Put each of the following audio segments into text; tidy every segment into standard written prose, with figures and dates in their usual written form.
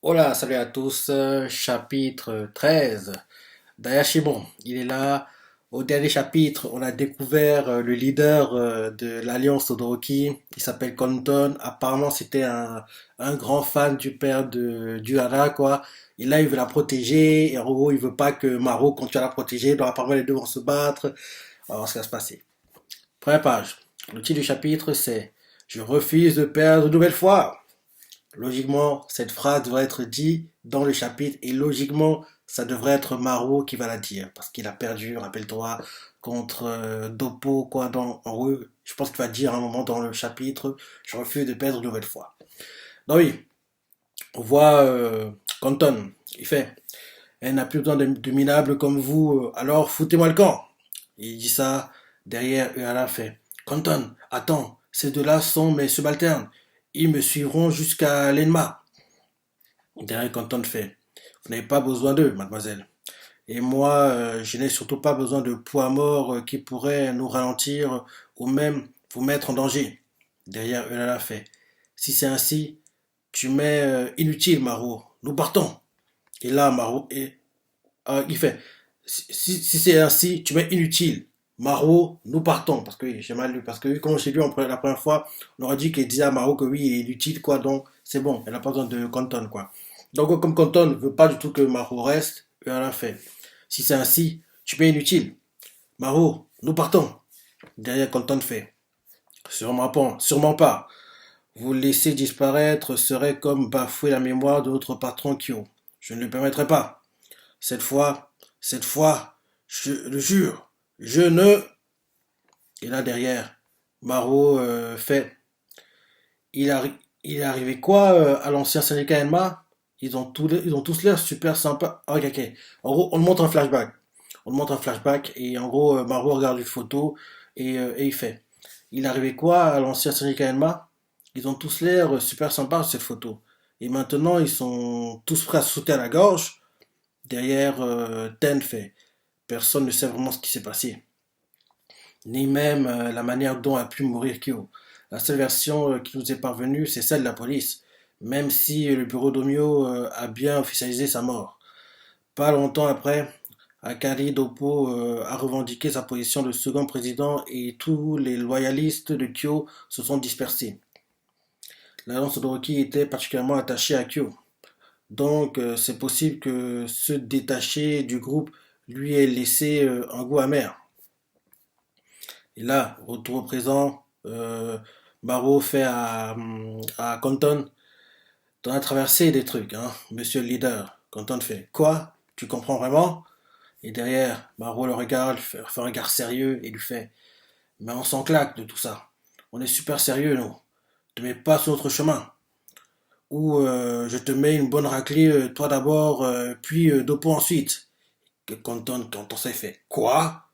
Hola, salut à tous, chapitre 13 d'Ayashimon. Il est là. Au dernier chapitre, on a découvert le leader de l'Alliance Todoroki. Il s'appelle Konton. Apparemment, c'était un grand fan du père de Duhara, quoi. Et là, il veut la protéger. Et en gros, il veut pas que Maro continue à la protéger. Donc, apparemment, les deux vont se battre. Alors, ce qui va se passer. Première page. Le titre du chapitre, c'est Je refuse de perdre une nouvelle fois. Logiquement, cette phrase doit être dite dans le chapitre et logiquement, ça devrait être Maro qui va la dire parce qu'il a perdu, rappelle-toi, contre Dopo, quoi, en gros, je pense qu'il va dire à un moment dans le chapitre, je refuse de perdre une nouvelle fois. Donc oui, on voit Canton, il fait, elle n'a plus besoin de minables comme vous, alors foutez-moi le camp. Il dit ça, derrière, Uehara fait, Canton, attends, ces deux-là sont mes subalternes, ils me suivront jusqu'à l'Enma. Derrière, Canton fait, vous n'avez pas besoin d'eux, mademoiselle. Et moi, je n'ai surtout pas besoin de poids morts qui pourraient nous ralentir ou même vous mettre en danger. Derrière, Eulala fait, si c'est ainsi, tu m'es inutile, Maro. Nous partons. Et là, Maro, il fait, si c'est ainsi, tu m'es inutile. Maro, nous partons. Parce que oui, j'ai mal lu. Parce que quand j'ai lu la première fois, on aurait dit qu'il disait à Maro que oui, il est inutile, quoi. Donc, c'est bon. Elle n'a pas besoin de Canton, quoi. Donc, comme Canton ne veut pas du tout que Maro reste, elle a fait. Si c'est ainsi, tu m'es inutile. Maro, nous partons. Derrière, Canton fait. Sûrement pas. Sûrement pas. Vous laisser disparaître serait comme bafouer la mémoire de notre patron Kyo. Je ne le permettrai pas. Cette fois, je le jure, je ne. Et là derrière, Maro fait. Il, arri- il est arrivé quoi à l'ancien syndicat Enma. Ils ont tous l'air super sympas. Ah, ok, ok. En gros, on montre un flashback. On montre un flashback et en gros, Maro regarde une photo et il fait. Il est arrivé quoi à l'ancien syndicat Enma. Ils ont tous l'air super sympas cette photo. Et maintenant, ils sont tous prêts à se sauter à la gorge. Derrière, Ten fait. Personne ne sait vraiment ce qui s'est passé, ni même la manière dont a pu mourir Kyo. La seule version qui nous est parvenue, c'est celle de la police, même si le bureau d'Omio a bien officialisé sa mort. Pas longtemps après, Akari Dopo a revendiqué sa position de second président et tous les loyalistes de Kyo se sont dispersés. L'alliance Todoroki était particulièrement attachée à Kyo, donc c'est possible que se détacher du groupe lui ait laissé un goût amer. Et là, retour au présent, Barrow fait à Compton, t'en as traversé des trucs, hein, monsieur le leader. Compton fait, quoi? Tu comprends vraiment? Et derrière, Barrow le regarde, fait un regard sérieux et lui fait, mais on s'en claque de tout ça. On est super sérieux, nous. Te mets pas sur notre chemin. Ou je te mets une bonne raclée, toi d'abord, puis Dopo ensuite. Que Compton s'est fait, quoi?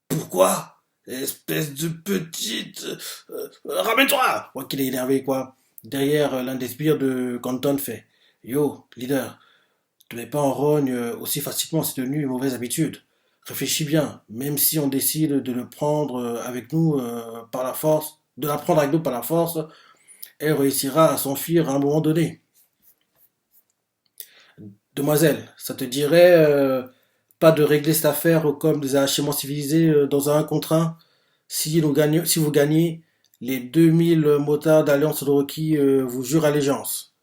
Pourquoi? Espèce de petite. Ramène-toi! Moi qu'il est énervé, quoi. Derrière, l'un des sbires de Canton fait. Yo, leader, te mets pas en rogne aussi facilement, c'est devenu une mauvaise habitude. Réfléchis bien, même si on décide de le prendre avec nous par la force, de la prendre avec nous par la force, elle réussira à s'enfuir à un moment donné. Demoiselle, ça te dirait pas de régler cette affaire comme des arrachements civilisés dans un contre un si vous gagnez, les 2000 motards d'Alliance Rocky vous jurent allégeance.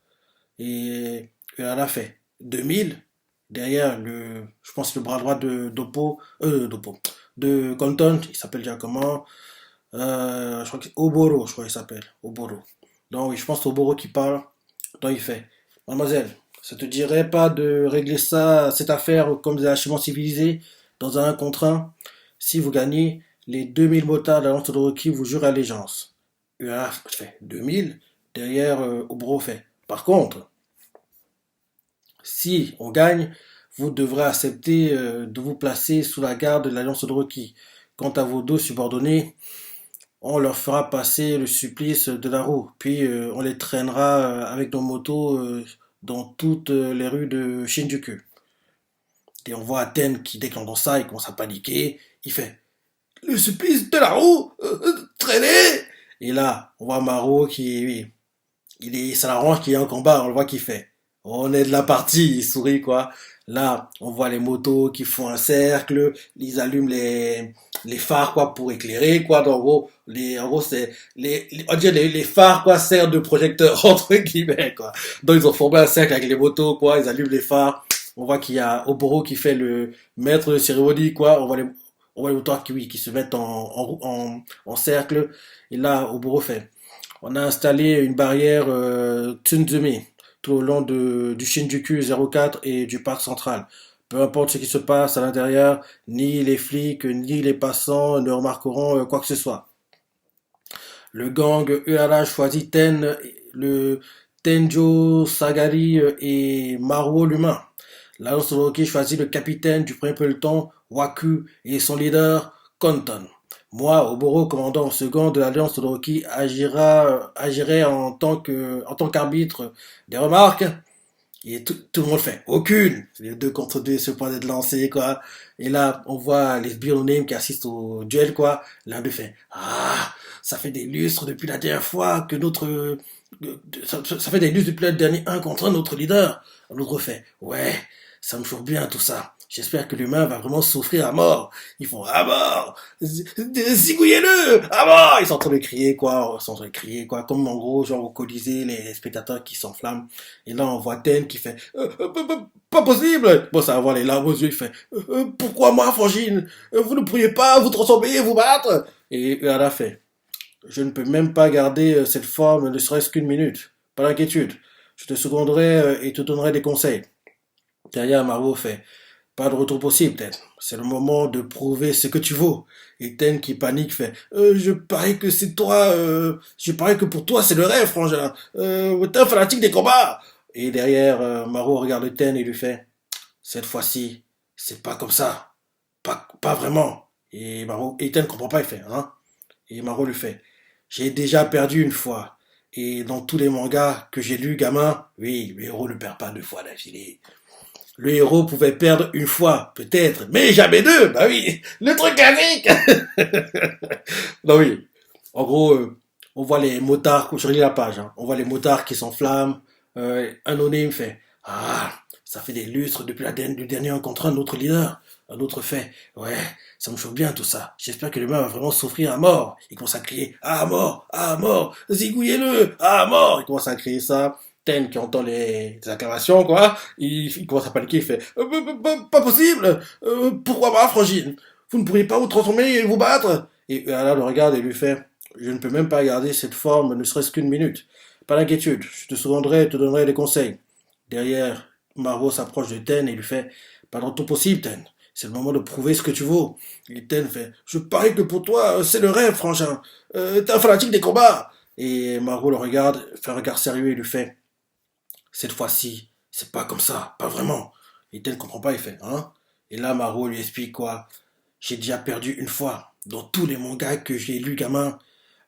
Et elle a fait 2000 derrière je pense le bras droit Dopo, de Compton, il s'appelle déjà comment je crois que c'est Oboro, je crois qu'il s'appelle, Oboro. Donc oui, je pense que c'est Oboro qui parle. Donc il fait, mademoiselle, ça te dirait pas de régler cette affaire comme des arrangements civilisés dans un contre un si vous gagnez les 2000 motards de la lance de Rocky vous jurent allégeance. UA fait 2000. Derrière, Obro fait. Par contre, si on gagne, vous devrez accepter de vous placer sous la garde de l'Alliance de Rocky. Quant à vos deux subordonnés, on leur fera passer le supplice de la roue, puis on les traînera avec nos motos dans toutes les rues de Shinjuku. Et on voit Athènes qui, dès qu'on entend ça, il commence à paniquer. Il fait le supplice de la roue traîner. Et là, on voit Maro qui, oui, ça l'arrange qu'il est en combat, on le voit qu'il fait. On est de la partie, il sourit quoi. Là, on voit les motos qui font un cercle, ils allument les phares quoi pour éclairer quoi. Donc, en gros c'est on dirait les phares quoi servent de projecteur entre guillemets quoi. Donc ils ont formé un cercle avec les motos quoi, ils allument les phares. On voit qu'il y a Oboro qui fait le maître de cérémonie quoi. On voit les motos qui oui qui se mettent en cercle. Et là Oboro fait. On a installé une barrière Tsunzumi tout au long du Shinjuku 04 et du parc central. Peu importe ce qui se passe à l'intérieur, ni les flics, ni les passants ne remarqueront quoi que ce soit. Le gang Ehara choisit le Tenjo Sagari et Maruo l'humain. L'Alliance Rocky choisit le capitaine du premier peloton, Waku, et son leader, Konton. Moi, Oboro, commandant second de l'Alliance Rocky, agirai en tant qu'arbitre des remarques. Et tout le monde fait aucune. Les deux contre deux se point d'être lancés, quoi. Et là, on voit les Bironame qui assistent au duel, quoi. L'un d'eux fait ah, ça fait des lustres depuis la dernière fois que ça fait des lustres depuis le dernier un contre un notre leader. L'autre fait ouais, ça me chauffe bien tout ça. J'espère que l'humain va vraiment souffrir à mort. Ils font à mort, zigouillez-le, à mort. Ils sont en train de crier quoi, ils sont en train de crier quoi, comme en gros genre au Colisée les spectateurs qui s'enflamment. Et là, on voit Ten qui fait pas possible. Bon, ça va avoir les larmes aux yeux. Il fait pourquoi moi, Frangine vous ne pourriez pas vous transformer et vous battre. Et Uehara fait je ne peux même pas garder cette forme ne serait-ce qu'une minute. Pas d'inquiétude. Je te seconderai et te donnerai des conseils. Derrière, Margot fait pas de retour possible, Ten. C'est le moment de prouver ce que tu vaux. Et Ten qui panique fait je parie que c'est toi, je parie que pour toi c'est le rêve, frangin. T'es un fanatique des combats. Et derrière, Maro regarde Ten et lui fait cette fois-ci, c'est pas comme ça. Pas vraiment. Et Ten comprend pas, il fait hein. Et Maro lui fait j'ai déjà perdu une fois. Et dans tous les mangas que j'ai lus, gamin, oui, le héros ne perd pas deux fois d'affilée. Le héros pouvait perdre une fois, peut-être, mais jamais deux. Bah oui, le truc classique. Bah oui. En gros, on voit les motards, je relis la page, hein. On voit les motards qui s'enflamment. Un anonyme fait ah, ça fait des lustres depuis du dernier contre un autre leader. Un autre fait ouais, ça me chauffe bien tout ça. J'espère que l'humain va vraiment souffrir à mort. Il commence à crier à mort, zigouillez-le, à mort. Il commence à crier ça. Ten qui entend les acclamations, quoi, il commence à paniquer, il fait pas possible, pourquoi pas, Frangine? Vous ne pourriez pas vous transformer et vous battre? Et Alain le regarde et lui fait je ne peux même pas garder cette forme ne serait-ce qu'une minute. Pas d'inquiétude, je te seconderai et te donnerai des conseils. Derrière, Margot s'approche de Ten et lui fait pas dans tout possible, Ten. C'est le moment de prouver ce que tu vaux. Et Ten fait je parie que pour toi, c'est le rêve, frangin. T'es un fanatique des combats. Et Margot le regarde, fait un regard sérieux et lui fait cette fois-ci, c'est pas comme ça, pas vraiment. Et Tel comprend pas, il fait, hein? Et là, Maro lui explique quoi? J'ai déjà perdu une fois. Dans tous les mangas que j'ai lus, gamin,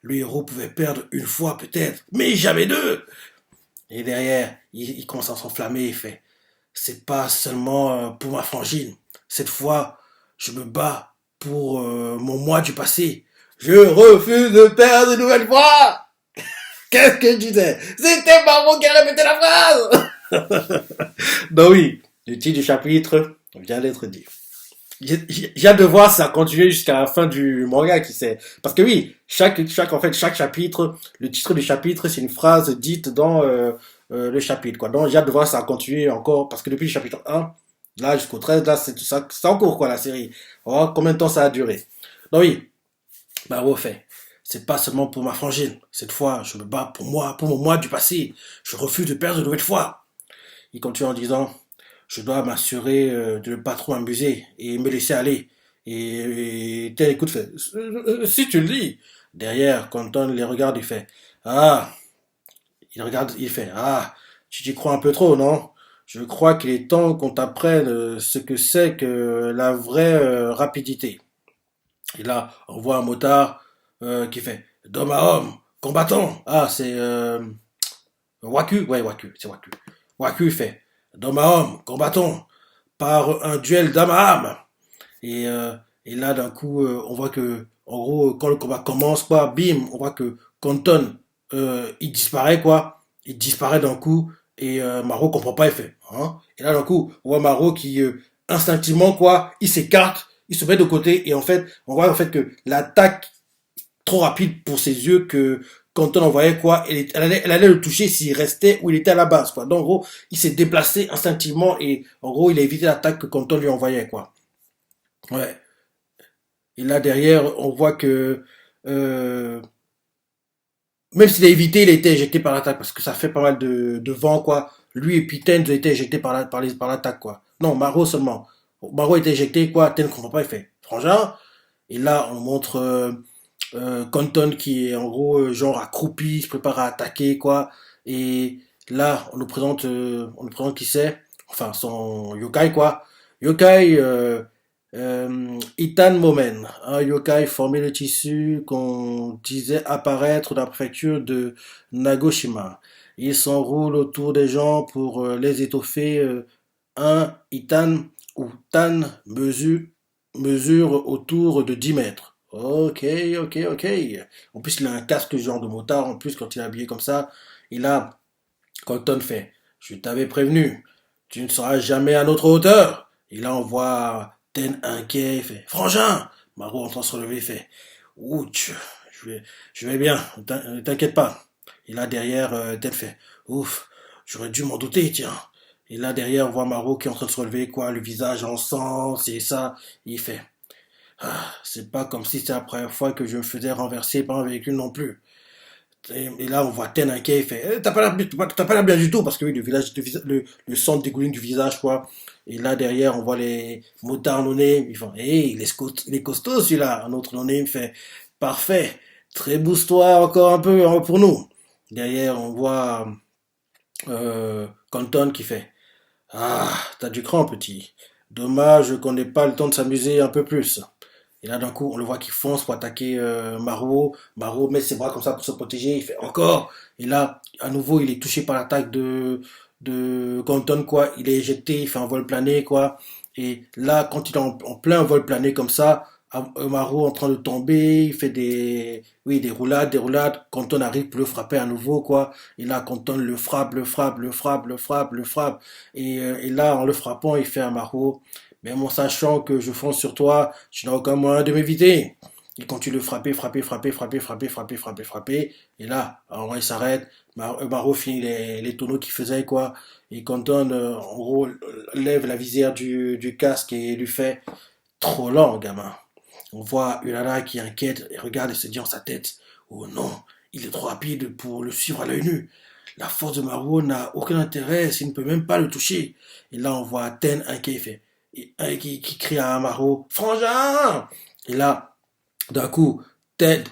le héros pouvait perdre une fois peut-être, mais jamais deux. Et derrière, il commence à s'enflammer, il fait, c'est pas seulement pour ma frangine. Cette fois, je me bats pour mon moi du passé. Je refuse de perdre une nouvelle fois. Qu'est-ce que je disais? C'était Maro qui a répété la phrase. Ben oui, le titre du chapitre vient d'être dit. J'ai hâte de voir ça continuer jusqu'à la fin du manga qui sait. Parce que oui, chaque chapitre, le titre du chapitre, c'est une phrase dite dans le chapitre, quoi. Donc j'ai hâte de voir ça continuer encore, parce que depuis le chapitre 1, là jusqu'au 13, là c'est en cours, quoi, la série. On va voir combien de temps ça a duré. Donc oui, bah refait. C'est pas seulement pour ma frangine. Cette fois, je me bats pour moi, pour mon moi du passé. Je refuse de perdre une nouvelle fois. Il continue en disant je dois m'assurer de ne pas trop m'amuser et me laisser aller. Et tel écoute fait si tu le dis. Derrière, quand on les regarde, il fait ah, il regarde, il fait ah, tu t'y crois un peu trop, non? Je crois qu'il est temps qu'on t'apprenne ce que c'est que la vraie rapidité. Et là, on voit un motard qui fait d'homme à homme, combattant. Ah, c'est Waku, ouais, Waku, c'est Waku. Waku fait d'homme à homme, combattant, par un duel d'âme à âme. Et, euh, et là, d'un coup, on voit que, en gros, quand le combat commence, quoi, bim, on voit que Compton, il disparaît, quoi. Il disparaît d'un coup. Et Maro comprend pas, il fait, hein. Et là, d'un coup, on voit Maro qui, instinctivement, quoi, il s'écarte, il se met de côté, et en fait, on voit en fait que l'attaque trop rapide pour ses yeux que quand on envoyait quoi, elle allait le toucher s'il restait où il était à la base, quoi. Donc, en gros, il s'est déplacé instinctivement et, en gros, il a évité l'attaque que Canton lui envoyait, quoi. Ouais. Et là, derrière, on voit que, euh, même s'il a évité, il a été éjecté par l'attaque parce que ça fait pas mal de vent, quoi. Lui et puis Ten ont été éjectés par l'attaque, quoi. Non, Maro seulement. Maro a été éjecté, quoi. Ten ne comprend pas, il fait frangin. Et là, on montre Compton qui est en gros genre accroupi, il se prépare à attaquer, quoi. Et là, on nous présente qui c'est. Enfin, son yokai, quoi. Yokai, Itan Momen, un yokai formé de tissu qu'on disait apparaître dans la préfecture de Nagoshima. Il s'enroule autour des gens pour les étoffer. Un Itan ou Tan mesure autour de 10 mètres. Ok, ok, ok. En plus, il a un casque genre de motard. En plus, quand il est habillé comme ça, il a Colton fait, je t'avais prévenu, tu ne seras jamais à notre hauteur. Et là, on voit Ten inquiet, il fait, Frangin! Maro en train de se relever, il fait, ouch, je vais bien, t'inquiète pas. Et là, derrière, Ten fait, ouf, j'aurais dû m'en douter, tiens. Et là, derrière, on voit Maro qui est en train de se relever, quoi, le visage en sang, c'est ça. Il fait, ah, c'est pas comme si c'était la première fois que je me faisais renverser par un véhicule non plus. Et là, on voit Ten inquiet, il fait t'as pas l'air bien du tout, parce que oui, le sang dégouline du visage, quoi. Et là, derrière, on voit les motards nonnés, ils font hey, il est costaud celui-là. Un autre nonné me fait parfait, trébouse-toi encore un peu hein, pour nous. Derrière, on voit Canton qui fait ah, t'as du cran, petit. Dommage qu'on n'ait pas le temps de s'amuser un peu plus. Et là, d'un coup, on le voit qu'il fonce pour attaquer Maro. Maro met ses bras comme ça pour se protéger. Il fait encore. Et là, à nouveau, il est touché par l'attaque de Compton, quoi. Il est éjecté, il fait un vol plané, quoi. Et là, quand il est en plein vol plané comme ça, Maro en train de tomber, il fait oui, des roulades, des roulades. Compton arrive pour le frapper à nouveau, quoi. Et là, Compton le frappe, le frappe, le frappe, le frappe, le frappe. Et là, en le frappant, il fait à Maro. Même en sachant que je fonce sur toi, tu n'as aucun moyen de m'éviter. Il continue de frapper, frapper, frapper, frapper, frapper, frapper, frapper, frapper. Et là, alors il s'arrête. Maro finit les tonneaux qu'il faisait, quoi. Et Canton, en gros, lève la visière du casque et lui fait trop lent, gamin. On voit Ulala qui inquiète et regarde et se dit en sa tête oh non, il est trop rapide pour le suivre à l'œil nu. La force de Maro n'a aucun intérêt s'il ne peut même pas le toucher. Et là, on voit Ten inquiet fait, qui crie à Maro Frangin. Et là, d'un coup, Ted,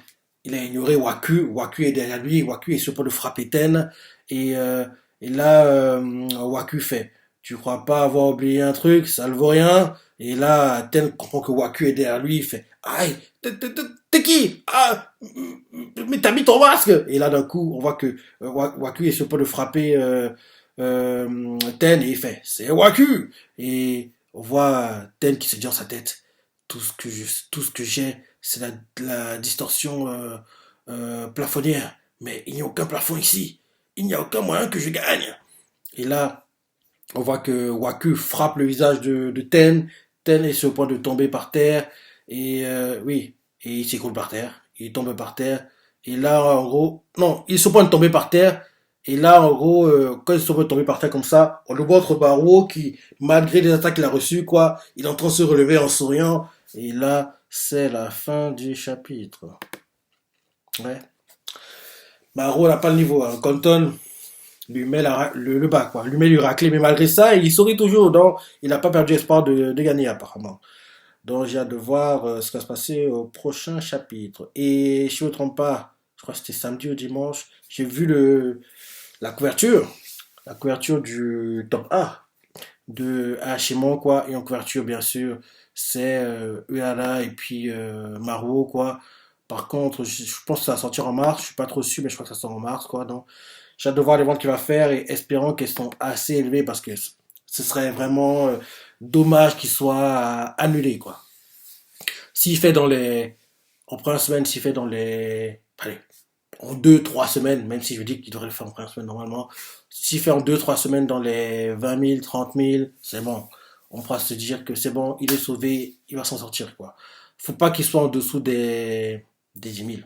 il a ignoré Waku. Waku est derrière lui. Waku est sur le point de frapper Ten. Et, euh, et là, Waku fait tu crois pas avoir oublié un truc, ça ne vaut rien. Et là, Ten comprend que Waku est derrière lui, il fait aïe, t'es qui ah, mais t'as mis ton masque. Et là, d'un coup, on voit que Waku est sur le point de frapper Ten et il fait c'est Waku. Et on voit Ten qui se dit dans sa tête tout ce que j'ai, c'est la distorsion plafonnière. Mais il n'y a aucun plafond ici. Il n'y a aucun moyen que je gagne. Et là, on voit que Waku frappe le visage de Ten. Ten est sur le point de tomber par terre. Et oui, et il s'écroule par terre. Il tombe par terre. Et là, en gros, non, il est sur le point de tomber par terre. Et là, en gros, quand il est sur le point de tomber par terre comme ça, on le voit entre Barreau qui, malgré les attaques qu'il a reçues, quoi, il est en train de se relever en souriant. Et là, c'est la fin du chapitre. Ouais. Barreau n'a pas le niveau. Hein. Compton, lui met le bas, quoi. Lui met du raclé, mais malgré ça, il sourit toujours. Donc, il n'a pas perdu espoir de gagner, apparemment. Donc, j'ai hâte de voir ce qui va se passer au prochain chapitre. Et si je ne me trompe pas, je crois que c'était samedi ou dimanche, j'ai vu la couverture. La couverture du top 1 de Hachimon, quoi. Et en couverture, bien sûr, c'est Uala et puis Maro, quoi. Par contre, je pense que ça va sortir en mars. Je suis pas trop sûr, mais je crois que ça sort en mars, quoi. Donc, j'ai hâte de voir les ventes qu'il va faire et espérant qu'elles sont assez élevées parce que ce serait vraiment dommage qu'il soit annulé, quoi. S'il fait dans les. En première semaine, s'il fait dans les. Allez. en 2, 3 semaines, même si je dis qu'il devrait le faire en première semaine normalement. S'il fait en 2, 3 semaines dans les 20 000, 30 000, c'est bon. On pourra se dire que c'est bon, il est sauvé, il va s'en sortir, quoi. Faut pas qu'il soit en dessous des 10 000.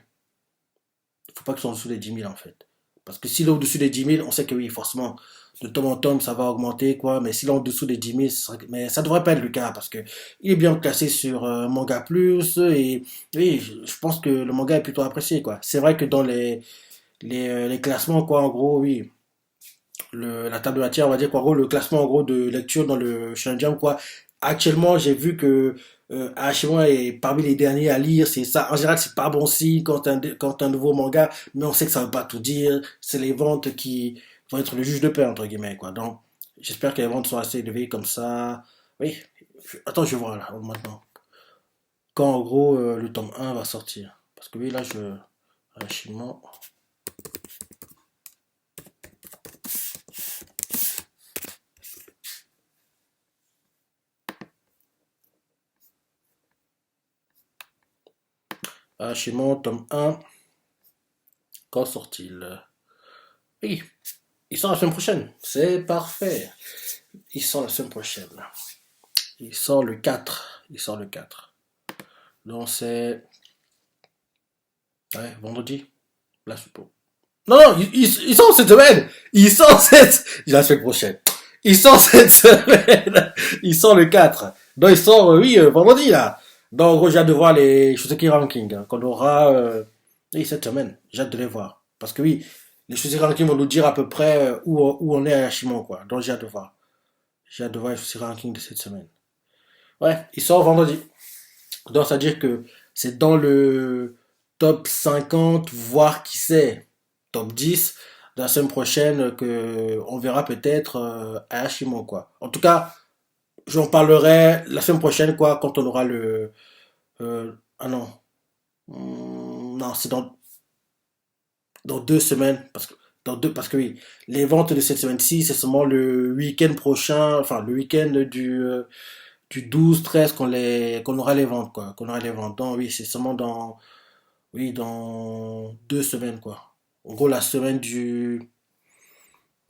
Faut pas qu'il soit en dessous des 10 000, en fait. Parce que s'il est au-dessus des 10 000, on sait que oui, forcément, de tome en tome, ça va augmenter, quoi. Mais s'il est en dessous des 10 000, mais ça devrait pas être le cas, parce que il est bien classé sur Manga Plus, et oui, je pense que le manga est plutôt apprécié, quoi. C'est vrai que dans les classements, quoi, en gros, oui, la table de matière, on va dire qu'en gros, le classement en gros de lecture dans le Shonen Jump, quoi. Actuellement, j'ai vu que Hachimura est parmi les derniers à lire. C'est ça. En général, c'est pas bon signe quand un nouveau manga, mais on sait que ça veut pas tout dire. C'est les ventes qui vont être le juge de paix, entre guillemets, quoi. Donc, j'espère que les ventes sont assez élevées comme ça. Oui. Attends, je vois là, maintenant. Quand en gros, le tome 1 va sortir. Parce que oui, là, Hachimura. Hachimura, tome 1. Quand sort-il? Oui, il sort la semaine prochaine. C'est parfait. Il sort la semaine prochaine. Il sort le 4. Il sort le 4. Donc c'est... Ouais, vendredi. La suppos. Non, non, il sort cette semaine. Il sort cette... La semaine prochaine. Il sort cette semaine. Il sort le 4. Donc il sort, oui, vendredi, là. Donc en gros, j'ai hâte de voir les Shoteki Ranking, hein, qu'on aura oui, cette semaine. J'ai hâte de les voir. Parce que oui, les Shoteki Ranking vont nous dire à peu près où on est à Yashimon, quoi. Donc j'ai hâte de voir. J'ai hâte de voir les Shoteki Ranking de cette semaine. Ouais, il sort vendredi. Donc, ça veut dire que c'est dans le top 50, voire qui sait, top 10 de la semaine prochaine que on verra peut-être à Hashimo, quoi. En tout cas, j'en parlerai la semaine prochaine, quoi, quand on aura ah non. Non, c'est dans 2 semaines. Parce que oui, les ventes de cette semaine-ci, c'est seulement le week-end prochain, enfin le week-end du 12, 13 qu'on aura les ventes, quoi. Qu'on aura les ventes. Donc oui, c'est seulement dans 2 semaines, quoi. En gros, la semaine du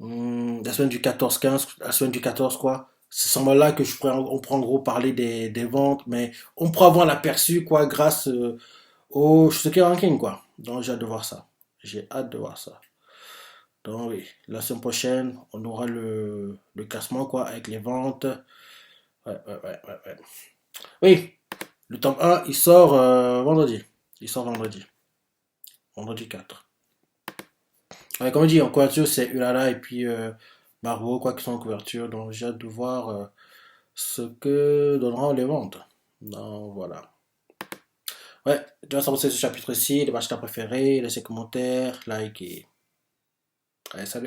14, 15, la semaine du 14, quoi. C'est seulement là que on pourra en gros parler des ventes, mais on pourra avoir l'aperçu, quoi, grâce au Shutake Ranking, quoi. Donc j'ai hâte de voir ça. J'ai hâte de voir ça. Donc oui, la semaine prochaine, on aura le classement, quoi, avec les ventes. Ouais, ouais, ouais, ouais, ouais. Oui, le tome 1, il sort vendredi. Il sort vendredi. Vendredi 4. Ouais, comme je dis, en couverture, c'est Ulala et puis Margot, quoi qu'ils sont en couverture. Donc j'ai hâte de voir ce que donneront les ventes. Donc voilà. Ouais, tu vas savoir ce chapitre-ci, les matchs préférés, laissez commentaires, like et... Allez, salut.